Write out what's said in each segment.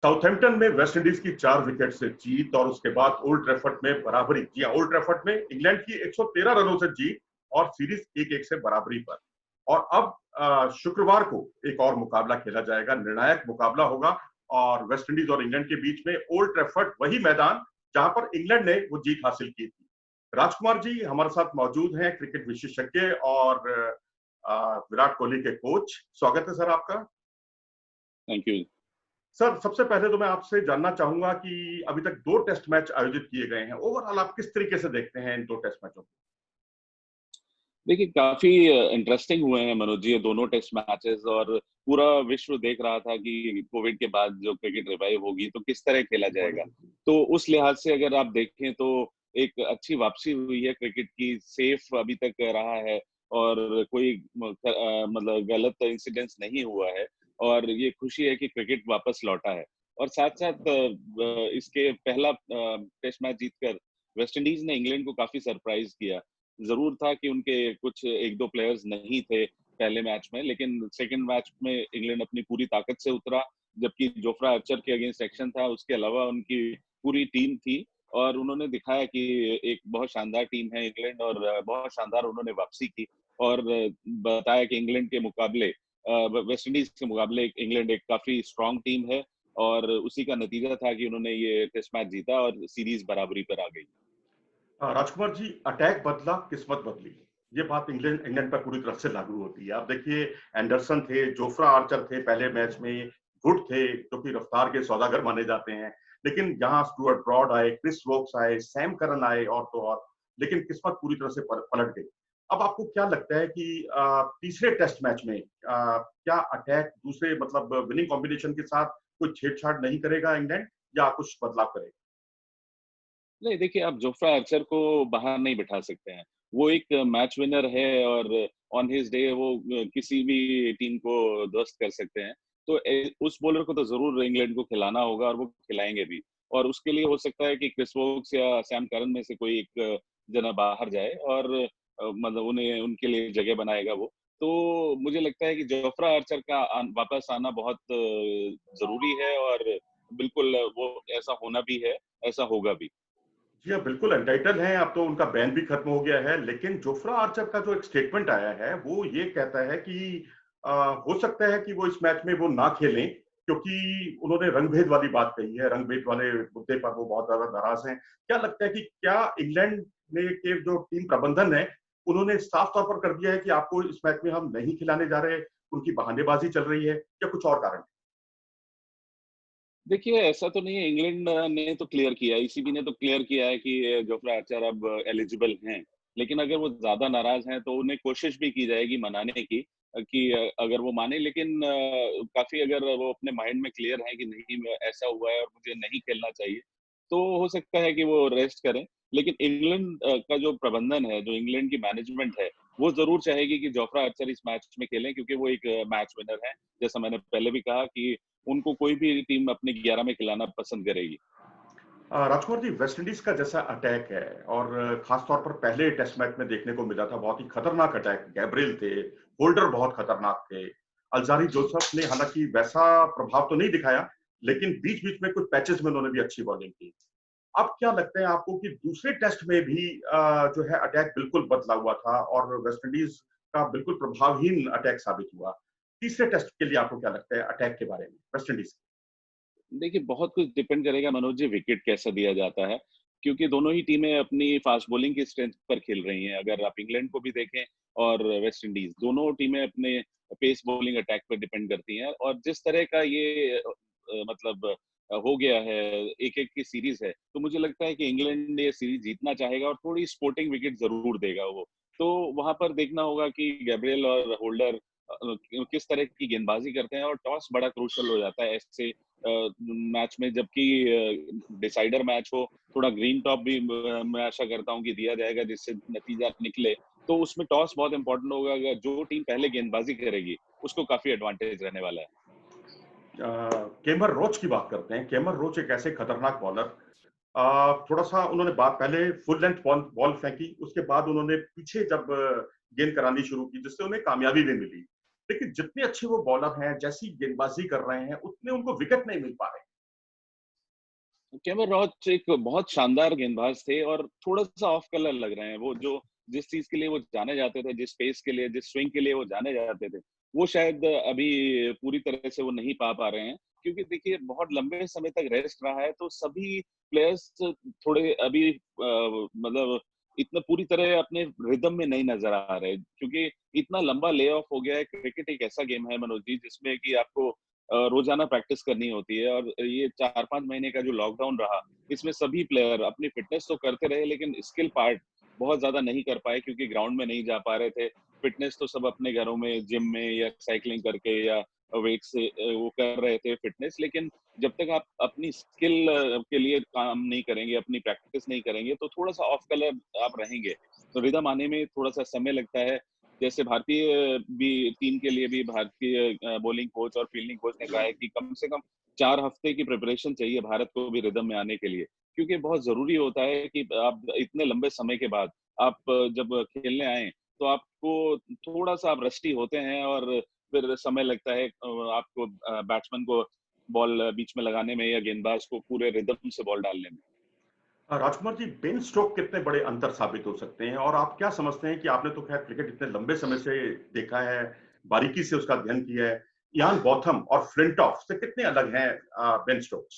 Southampton में West Indies की 4 wicket से जीत और उसके बाद ओल्ड ट्रैफर्ड में बराबरी। जी हाँ, ओल्ड ट्रैफर्ड में इंग्लैंड की 113 रनों से जीत और सीरीज 1-1 से बराबरी पर। और अब शुक्रवार को एक और मुकाबला खेला जाएगा, निर्णायक मुकाबला होगा और वेस्टइंडीज और इंग्लैंड के बीच में। ओल्ड ट्रैफर्ड वही मैदान जहां पर इंग्लैंड ने वो जीत हासिल की थी। राजकुमार जी हमारे साथ मौजूद हैं, क्रिकेट विशेषज्ञ और विराट कोहली के कोच। स्वागत है सर आपका। Thank you. सर सबसे पहले तो मैं आपसे जानना चाहूंगा कि अभी तक 2 टेस्ट मैच आयोजित किए गए हैं, ओवरऑल आप किस तरीके से देखते हैं इन 2 टेस्ट मैचों को? देखिए, काफ़ी इंटरेस्टिंग हुए हैं मनोज जी ये दोनों टेस्ट मैचेस और पूरा विश्व देख रहा था कि कोविड के बाद जो क्रिकेट रिवाइव होगी तो किस तरह खेला जाएगा। तो उस लिहाज से अगर आप देखें तो एक अच्छी वापसी हुई है क्रिकेट की, सेफ अभी तक रहा है और कोई मतलब गलत इंसिडेंट्स नहीं हुआ है और ये खुशी है कि क्रिकेट वापस लौटा है। और साथ-साथ इसके पहला टेस्ट मैच जीतकर वेस्ट इंडीज़ ने इंग्लैंड को काफ़ी सरप्राइज़ किया। ज़रूर था कि उनके कुछ 1-2 प्लेयर्स नहीं थे पहले मैच में, लेकिन सेकंड मैच में इंग्लैंड अपनी पूरी ताकत से उतरा, जबकि जोफ्रा आर्चर के अगेंस्ट एक्शन था, उसके अलावा उनकी पूरी टीम थी और उन्होंने दिखाया कि एक बहुत शानदार टीम है इंग्लैंड और बहुत शानदार उन्होंने वापसी की और बताया कि इंग्लैंड के मुकाबले वेस्ट इंडीज़ के मुकाबले इंग्लैंड एक काफ़ी स्ट्रॉन्ग टीम है और उसी का नतीजा था कि उन्होंने ये टेस्ट मैच जीता और सीरीज़ बराबरी पर आ गई। राजकुमार जी, अटैक बदला किस्मत बदली, ये बात इंग्लैंड इंग्लैंड पर पूरी तरह से लागू होती है। आप देखिए, एंडरसन थे, जोफ्रा आर्चर थे पहले मैच में, गुड थे जो कि रफ्तार के सौदागर माने जाते हैं, लेकिन यहाँ स्टुअर्ट ब्रॉड आए, क्रिस वोक्स आए, सैम करन आए और तो और, लेकिन किस्मत पूरी तरह से पलट गई। अब आपको क्या लगता है कि तीसरे टेस्ट मैच में क्या अटैक दूसरे मतलब विनिंग कॉम्बिनेशन के साथ कोई छेड़छाड़ नहीं करेगा इंग्लैंड या कुछ बदलाव करेगा? नहीं, देखिए आप जोफ्रा आर्चर को बाहर नहीं बिठा सकते हैं। वो एक मैच विनर है और ऑन हिज डे वो किसी भी टीम को ध्वस्त कर सकते हैं। तो उस बॉलर को तो ज़रूर इंग्लैंड को खिलाना होगा और वो खिलाएँगे भी। और उसके लिए हो सकता है कि क्रिस वोक्स या सैम करन में से कोई एक जना बाहर जाए और मतलब उन्हें उनके लिए जगह बनाएगा वो। तो मुझे लगता है कि जोफ्रा आर्चर का वापस आना बहुत ज़रूरी है और बिल्कुल वो ऐसा होना भी है, ऐसा होगा भी। जी हाँ, बिल्कुल एंटाइटल हैं, अब तो उनका बैन भी खत्म हो गया है, लेकिन जोफ्रा आर्चर का जो एक स्टेटमेंट आया है, वो ये कहता है कि हो सकता है कि वो इस मैच में वो ना खेलें, क्योंकि उन्होंने रंगभेद वाली बात कही है, रंगभेद वाले मुद्दे पर वो बहुत ज़्यादा नाराज़ हैं। क्या लगता है कि क्या इंग्लैंड में के जो टीम प्रबंधन है, उन्होंने साफ तौर पर कर दिया है कि आपको इस मैच में हम नहीं खिलाने जा रहे, उनकी बहानेबाज़ी चल रही है या कुछ और कारण है? देखिए, ऐसा तो नहीं है, इंग्लैंड ने तो क्लियर किया है, ईसीबी ने तो क्लियर किया है कि जोफ्रा आर्चर अब एलिजिबल हैं। लेकिन अगर वो ज़्यादा नाराज़ हैं, तो उन्हें कोशिश भी की जाएगी मनाने की कि अगर वो माने लेकिन काफ़ी अगर वो अपने माइंड में क्लियर हैं कि नहीं ऐसा हुआ है और मुझे नहीं खेलना चाहिए, तो हो सकता है कि वो रेस्ट करें। लेकिन इंग्लैंड का जो प्रबंधन है, जो इंग्लैंड की मैनेजमेंट है, वो ज़रूर चाहेगी कि जोफ्रा आर्चर इस मैच में खेलें क्योंकि वो एक मैच विनर हैं। जैसा मैंने पहले भी कहा कि उनको कोई भी टीम अपने 11 में खिलाना पसंद करेगी। राजकुमार जी, वेस्ट इंडीज का जैसा अटैक है और खास तौर पर पहले टेस्ट मैच में देखने को मिला था, बहुत ही खतरनाक अटैक। गैब्रियल थे, होल्डर बहुत खतरनाक थे, अल्जारी जोसेफ ने हालांकि वैसा प्रभाव तो नहीं दिखाया, लेकिन बीच बीच में कुछ पैचेस में उन्होंने भी अच्छी बॉलिंग की। अब क्या लगता है आपको कि दूसरे टेस्ट में भी जो है अटैक बिल्कुल बदला हुआ था और वेस्ट इंडीज का बिल्कुल प्रभावहीन अटैक साबित हुआ? तीसरे टेस्ट के लिए आपको क्या लगता है अटैक के बारे में वेस्ट इंडीज? देखिए, बहुत कुछ डिपेंड करेगा मनोज जी विकेट कैसा दिया जाता है, क्योंकि दोनों ही टीमें अपनी फास्ट बॉलिंग की स्ट्रेंथ पर खेल रही हैं। अगर आप इंग्लैंड को भी देखें और वेस्ट इंडीज़, दोनों टीमें अपने पेस बॉलिंग अटैक पर डिपेंड करती हैं और जिस तरह का ये मतलब हो गया है, एक-एक की सीरीज़ है, तो मुझे लगता है कि इंग्लैंड ये सीरीज़ जीतना चाहेगा और थोड़ी स्पोर्टिंग विकेट ज़रूर देगा वो। तो वहाँ पर देखना होगा कि गैब्रियल और होल्डर किस तरह की गेंदबाजी करते हैं और टॉस बड़ा क्रूशियल हो जाता है ऐसे मैच में जबकि डिसाइडर मैच हो, थोड़ा ग्रीन टॉप भी मैं आशा करता हूँ कि दिया जाएगा जिससे नतीजा निकले। तो उसमें टॉस बहुत इंपॉर्टेंट होगा, अगर जो टीम पहले गेंदबाजी करेगी, उसको काफ़ी एडवांटेज रहने वाला है। केमर रोच की बात करते हैं। केमर रोच एक ऐसे खतरनाक बॉलर, थोड़ा-सा उन्होंने बात पहले फुल लेंथ बॉल बॉल फेंकी, उसके बाद उन्होंने पीछे जब गेंद करानी शुरू की, जिससे उन्हें कामयाबी भी मिली। लेकिन जितने अच्छे वो बॉलर हैं, जैसी गेंदबाजी कर रहे हैं, उतने उनको विकेट नहीं मिल पा रहे। केमर रॉच एक बहुत शानदार गेंदबाज थे और थोड़ा-सा ऑफ कलर लग रहे हैं। वो जो जिस चीज़ के लिए वो जाने जाते थे, जिस पेस के लिए, जिस स्विंग के लिए वो जाने जाते थे, वो शायद अभी पूरी तरह से वो नहीं पा पा रहे हैं। क्योंकि देखिए बहुत लंबे समय तक रेस्ट रहा है, तो सभी प्लेयर्स थोड़े अभी मतलब इतना पूरी तरह अपने रिदम में नहीं नज़र आ रहे। क्योंकि इतना लंबा ले ऑफ हो गया है। क्रिकेट एक ऐसा गेम है मनोज जी, जिसमें कि आपको रोजाना प्रैक्टिस करनी होती है और ये 4-5 महीने का जो लॉकडाउन रहा, इसमें सभी प्लेयर अपनी फिटनेस तो करते रहे लेकिन स्किल पार्ट बहुत ज़्यादा नहीं कर पाए क्योंकि ग्राउंड में नहीं जा पा रहे थे। फिटनेस तो सब अपने घरों में जिम में या साइक्लिंग करके या वेट से वो कर रहे थे फिटनेस, लेकिन जब तक आप अपनी स्किल के लिए काम नहीं करेंगे, अपनी प्रैक्टिस नहीं करेंगे, तो थोड़ा-सा ऑफ कलर आप रहेंगे। तो रिदम आने में थोड़ा-सा समय लगता है। जैसे भारतीय भी टीम के लिए भी भारतीय बॉलिंग कोच और फील्डिंग कोच ने कहा है कि कम से कम 4 हफ्ते की प्रिपरेशन चाहिए भारत को भी रिदम में आने के लिए। क्योंकि बहुत ज़रूरी होता है कि आप इतने लंबे समय के बाद आप जब खेलने आएँ, तो आपको थोड़ा-सा आप रस्टी होते हैं और फिर समय लगता है आपको बैट्समैन को बॉल बीच में लगाने में या गेंदबाज को पूरे रिदम से बॉल डालने में। राजकुमार जी, बेन स्टोक कितने बड़े अंतर साबित हो सकते हैं और आप क्या समझते हैं कि आपने तो खैर क्रिकेट इतने लंबे समय से देखा है, बारीकी से उसका अध्ययन किया है। इयान बॉथम और फ्लिंटॉफ से कितने अलग हैं बेन स्टोक्स?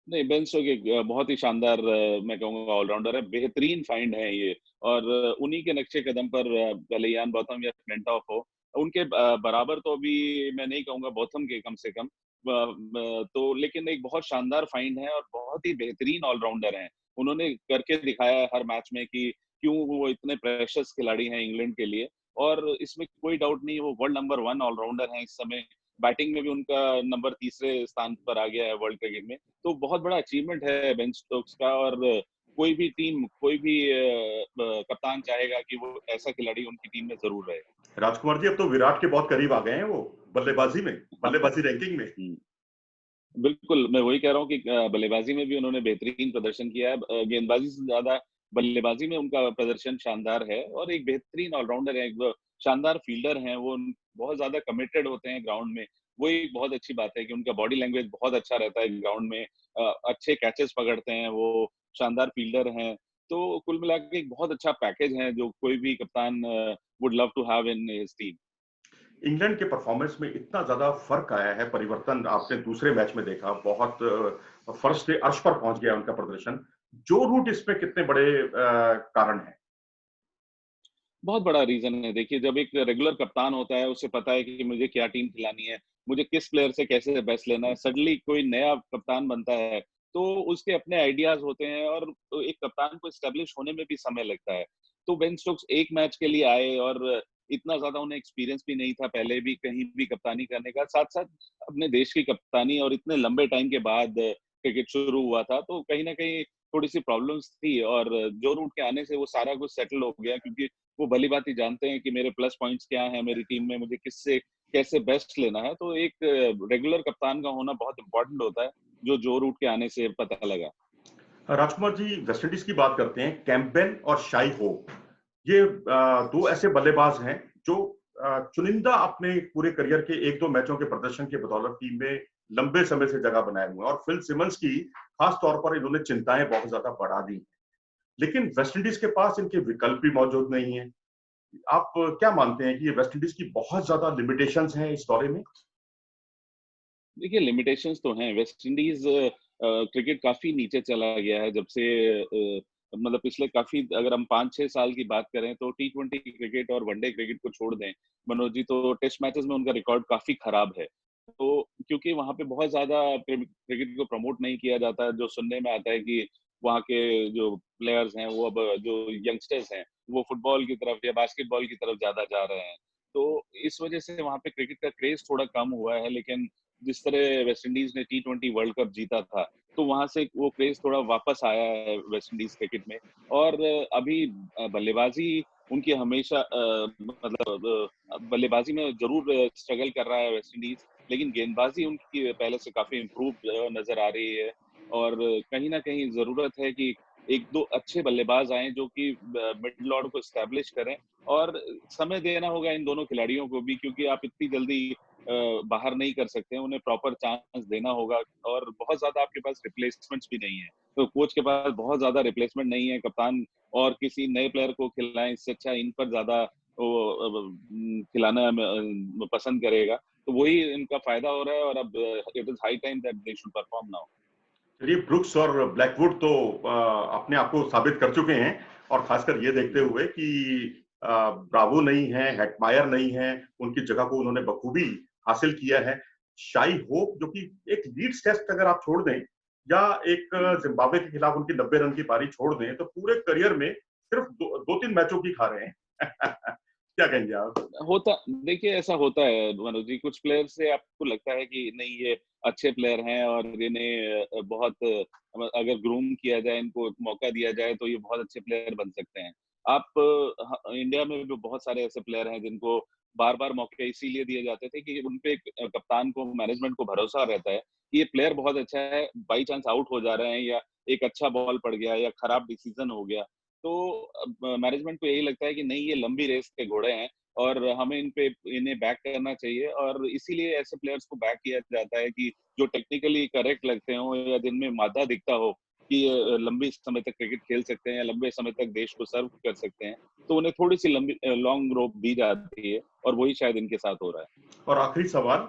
नहीं, बेन स्टोक्स एक बहुत ही शानदार मैं कहूँगा ऑलराउंडर है, बेहतरीन फाइंड है ये और उन्हीं के नक्शे कदम पर भले इयान बॉथम या फ्लिंटॉफ हो, उनके बराबर तो अभी मैं नहीं कहूँगा बॉथम के कम से कम तो लेकिन एक बहुत शानदार फाइंड है और बहुत ही बेहतरीन ऑलराउंडर हैं। उन्होंने करके दिखाया है हर मैच में कि क्यों वो इतने प्रेशियस खिलाड़ी हैं इंग्लैंड के लिए और इसमें कोई डाउट नहीं, वो वर्ल्ड नंबर 1 ऑलराउंडर हैं इस समय। बैटिंग में भी उनका नंबर तीसरे स्थान पर आ गया है वर्ल्ड क्रिकेट में। तो बहुत बड़ा अचीवमेंट है बेन स्टोक्स का और कोई भी टीम, कोई भी कप्तान चाहेगा कि वो ऐसा खिलाड़ी उनकी टीम में ज़रूर रहे। राजकुमार जी, अब तो विराट के बहुत करीब आ गए हैं वो, बल्लेबाजी में, बल्लेबाजी रैंकिंग में। हुँ, बिल्कुल, मैं वही कह रहा हूँ कि बल्लेबाजी में भी उन्होंने बेहतरीन प्रदर्शन किया है। गेंदबाजी से ज़्यादा बल्लेबाजी में उनका प्रदर्शन शानदार है और एक बेहतरीन ऑलराउंडर है, एक शानदार फील्डर हैं, वो बहुत ज़्यादा कमिटेड होते हैं ग्राउंड में। वो एक बहुत अच्छी बात है कि उनका बॉडी लैंग्वेज बहुत अच्छा रहता है ग्राउंड में। अच्छे कैचेज़ पकड़ते हैं वो, शानदार फील्डर हैं। तो कुल मिला के एक बहुत अच्छा पैकेज है जो कोई भी कप्तान would love to have in his team. England के परफॉर्मेंस में इतना ज़्यादा फ़र्क आया है, परिवर्तन आपने दूसरे मैच में देखा, बहुत फर्श से अर्श पर पहुँच गया उनका प्रदर्शन। जो रूट इसमें कितने बड़े कारण हैं? बहुत बड़ा रीज़न है। देखिए, जब एक रेगुलर कप्तान होता है, उसे पता है कि मुझे क्या टीम खिलानी है, मुझे किस प्लेयर से कैसे बेस्ट लेना है। सडनली कोई नया कप्तान बनता है, तो उसके अपने आइडियाज़ होते हैं और एक कप्तान को एस्टेब्लिश होने में भी समय लगता है। तो बेन स्टोक्स एक मैच के लिए आए और इतना ज़्यादा उन्हें एक्सपीरियंस भी नहीं था पहले भी कहीं भी कप्तानी करने का। साथ-साथ अपने देश की कप्तानी और इतने लंबे टाइम के बाद क्रिकेट शुरू हुआ था, तो कहीं न कहीं थोड़ी-सी प्रॉब्लम्स थी और जो रूट के आने से वो सारा कुछ सेटल हो गया क्योंकि वो भली-भांति जानते हैं कि मेरे प्लस पॉइंट्स क्या हैं, मेरी टीम में मुझे किससे कैसे बेस्ट लेना है। तो एक रेगुलर कप्तान का होना बहुत इम्पोर्टेंट होता है, जो जो रूट के आने से पता लगा। राजकुमार जी, वेस्टइंडीज की बात करते हैं, कैंपबेल और शाई होप, ये दो ऐसे बल्लेबाज हैं जो चुनिंदा अपने पूरे करियर के 1-2 मैचों के प्रदर्शन के बदौलत टीम में लंबे समय से जगह बनाए हुए हैं और फिल सिमंस की खास तौर पर इन्होंने चिंताएं बहुत ज्यादा बढ़ा दी। लेकिन वेस्टइंडीज के पास इनके विकल्प भी मौजूद नहीं है। आप क्या मानते हैं कि ये वेस्टइंडीज की बहुत ज्यादा लिमिटेशंस हैं इस दौरे में? देखिए लिमिटेशंस तो हैं, वेस्ट इंडीज़ क्रिकेट काफ़ी नीचे चला गया है जब से मतलब पिछले काफ़ी अगर हम 5-6 साल की बात करें तो टी20 क्रिकेट और वनडे क्रिकेट को छोड़ दें, मनोज जी तो टेस्ट मैचेस में उनका रिकॉर्ड काफ़ी खराब है। तो क्योंकि वहाँ पे बहुत ज़्यादा क्रिकेट को प्रमोट नहीं किया जाता है, जो सुनने में आता है कि वहाँ के जो प्लेयर्स हैं, वो अब जो यंगस्टर्स हैं, वो फुटबॉल की तरफ या बास्केटबॉल की तरफ ज़्यादा जा रहे हैं। तो इस वजह से वहाँ पे क्रिकेट का क्रेज़ थोड़ा कम हुआ है, लेकिन जिस तरह वेस्ट इंडीज ने टी20 वर्ल्ड कप जीता था, तो वहाँ से वो क्रेज़ थोड़ा वापस आया है वेस्ट इंडीज क्रिकेट में और अभी बल्लेबाज़ी उनकी हमेशा मतलब बल्लेबाज़ी में ज़रूर स्ट्रगल कर रहा है वेस्ट इंडीज, लेकिन गेंदबाज़ी उनकी पहले से काफ़ी इम्प्रूव्ड नज़र आ रही है और कहीं न कहीं ज़रूरत है कि 1-2 अच्छे बल्लेबाज़ आएँ जो कि मिडल ऑर्डर को एस्टेब्लिश करें और समय देना होगा इन दोनों खिलाड़ियों को भी क्योंकि आप इतनी जल्दी बाहर नहीं कर सकते हैं, उन्हें प्रॉपर चांस देना होगा और बहुत ज़्यादा आपके पास रिप्लेसमेंट्स भी नहीं है। तो कोच के पास बहुत ज़्यादा रिप्लेसमेंट नहीं है, कप्तान और किसी नए प्लेयर को खिलाएँ, इससे अच्छा इन पर ज़्यादा खिलाना पसंद करेगा। तो वही इनका फ़ायदा हो रहा है और अब it is high time that they should perform now. चलिए, ब्रुक्स और ब्लैकवुड तो अपने आप को साबित कर चुके हैं और खासकर ये देखते हुए कि ब्रावो नहीं है, हेटमायर नहीं है, उनकी जगह को उन्होंने बखूबी हासिल किया है। शाई होप जो कि एक लीड्स टेस्ट अगर आप छोड़ दें या एक जिम्बाब्वे के खिलाफ उनकी 90 रन की पारी छोड़ दें, तो पूरे करियर में सिर्फ 2-3 मैचों की खा रहे हैं। क्या कहेंगे आप? होता देखिए ऐसा होता है मनोज जी, कुछ प्लेयर से आपको लगता है कि नहीं ये अच्छे प्लेयर हैं और इन्हें बहुत अगर ग्रूम किया जाए, इनको मौका दिया जाए तो ये बहुत अच्छे प्लेयर बन सकते हैं। आप इंडिया में भी बहुत सारे ऐसे प्लेयर हैं जिनको बार-बार मौके इसीलिए दिए जाते थे कि उन पे कप्तान को, मैनेजमेंट को भरोसा रहता है कि ये प्लेयर बहुत अच्छा है, बाई चांस आउट हो जा रहे हैं या एक अच्छा बॉल पड़ गया या खराब डिसीजन हो गया, तो मैनेजमेंट को यही लगता है कि नहीं ये लंबी रेस के घोड़े हैं और हमें इन्हें बैक करना चाहिए और इसीलिए ऐसे प्लेयर्स को बैक किया जाता है कि जो टेक्निकली करेक्ट लगते हों या जिनमें मादा दिखता हो कि लंबी समय तक क्रिकेट खेल सकते हैं या लंबे समय तक देश को सर्व कर सकते हैं, तो उन्हें थोड़ी-सी लंबी लॉन्ग रोप दी जाती है और वही शायद इनके साथ हो रहा है। और आखिरी सवाल,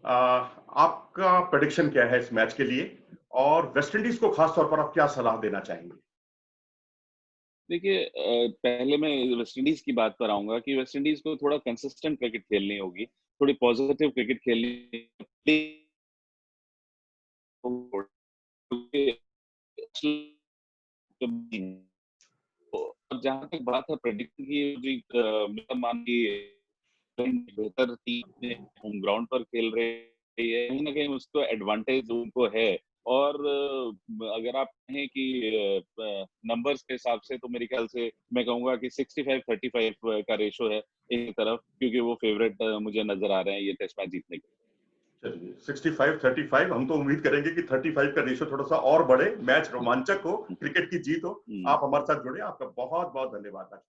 आपका प्रेडिक्शन क्या है इस मैच के लिए और वेस्ट इंडीज को खास तौर पर आप क्या सलाह देना चाहेंगे? देखिए पहले मैं वेस्ट इंडीज की बात पर आऊंगा कि वेस्ट इंडीज को थोड़ा कंसिस्टेंट क्रिकेट खेलनी होगी, थोड़ी पॉजिटिव क्रिकेट खेलनी होगी। और जहाँ तक बात है प्रेडिक्शन की जी, मेरा मान बेहतर टीम अपने होम ग्राउंड पर खेल रही है, कहीं न कहीं उसको एडवांटेज उनको है और अगर आप कहें कि नंबर्स के हिसाब से तो मेरे ख्याल से मैं कहूँगा कि 65-35 का रेशो है एक तरफ, क्योंकि वो फेवरेट मुझे नज़र आ रहे हैं ये टेस्ट मैच जीतने के। चलिए, 65-35, हम तो उम्मीद करेंगे कि 35 का रेशियो थोड़ा-सा और बढ़े, मैच रोमांचक हो, हुँ, क्रिकेट की जीत हो। हुँ। आप हमारे साथ जुड़े, आपका बहुत-बहुत धन्यवाद आज।